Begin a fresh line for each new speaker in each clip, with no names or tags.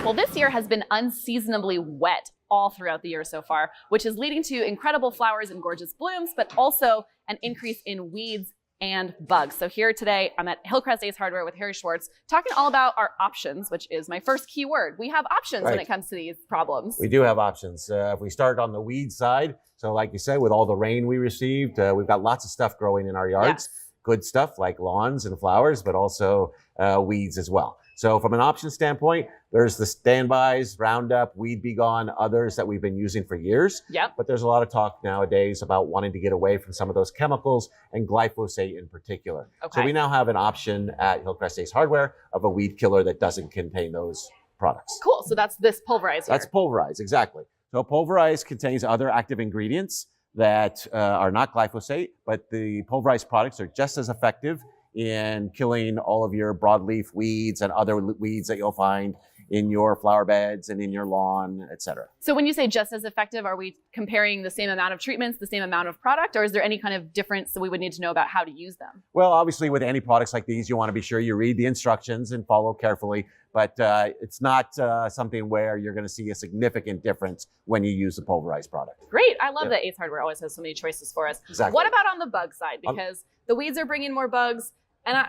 Well, this year has been unseasonably wet all throughout the year so far, which is leading to incredible flowers and gorgeous blooms, but also an increase in weeds and bugs. So here today, I'm at Hillcrest Ace Hardware with Harry Schwartz, talking all about our options, which is my first key word. We have options when it comes to these problems.
We do have options. If we start on the weed side, so like you said, with all the rain we received, we've got lots of stuff growing in our yards. Yes. Good stuff like lawns and flowers, but also weeds as well. So from an option standpoint, there's the standbys, Roundup, Weed Be Gone, others that we've been using for years.
Yep.
But there's a lot of talk nowadays about wanting to get away from some of those chemicals and glyphosate in particular.
Okay.
So we now have an option at Hillcrest Ace Hardware of a weed killer that doesn't contain those products.
Cool. So that's this pulverizer.
That's pulverized, exactly. So pulverized contains other active ingredients that are not glyphosate, but the pulverized products are just as effective in killing all of your broadleaf weeds and other weeds that you'll find in your flower beds and in your lawn, et cetera.
So when you say just as effective, are we comparing the same amount of treatments, the same amount of product, or is there any kind of difference that we would need to know about how to use them?
Well, obviously with any products like these, you want to be sure you read the instructions and follow carefully, but it's not something where you're going to see a significant difference when you use the pulverized product.
Great. I love that Ace Hardware always has so many choices for us.
Exactly.
What about on the bug side? Because the weeds are bringing more bugs, and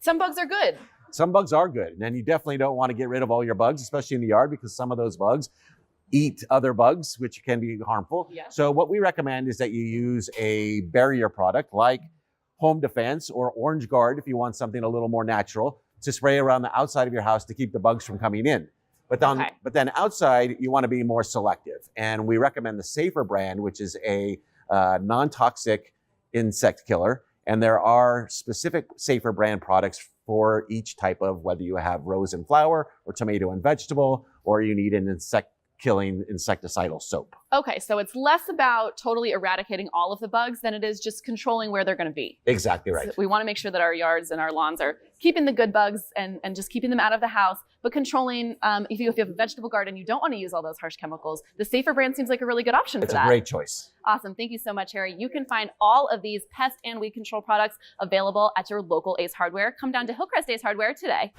some bugs are good.
Some bugs are good, and you definitely don't want to get rid of all your bugs, especially in the yard, because some of those bugs eat other bugs, which can be harmful.
Yeah.
So what we recommend is that you use a barrier product like Home Defense or Orange Guard if you want something a little more natural to spray around the outside of your house to keep the bugs from coming in. But then outside, you want to be more selective. And we recommend the Safer brand, which is a non-toxic insect killer. And there are specific Safer brand products for each type of, whether you have rose and flower or tomato and vegetable, or you need an insect-killing insecticidal soap.
Okay, so it's less about totally eradicating all of the bugs than it is just controlling where they're going to be.
Exactly right.
So we want to make sure that our yards and our lawns are keeping the good bugs and just keeping them out of the house, but controlling, if you have a vegetable garden, you don't want to use all those harsh chemicals. The Safer brand seems like a really good option for that.
It's a great choice.
Awesome. Thank you so much, Harry. You can find all of these pest and weed control products available at your local Ace Hardware. Come down to Hillcrest Ace Hardware today.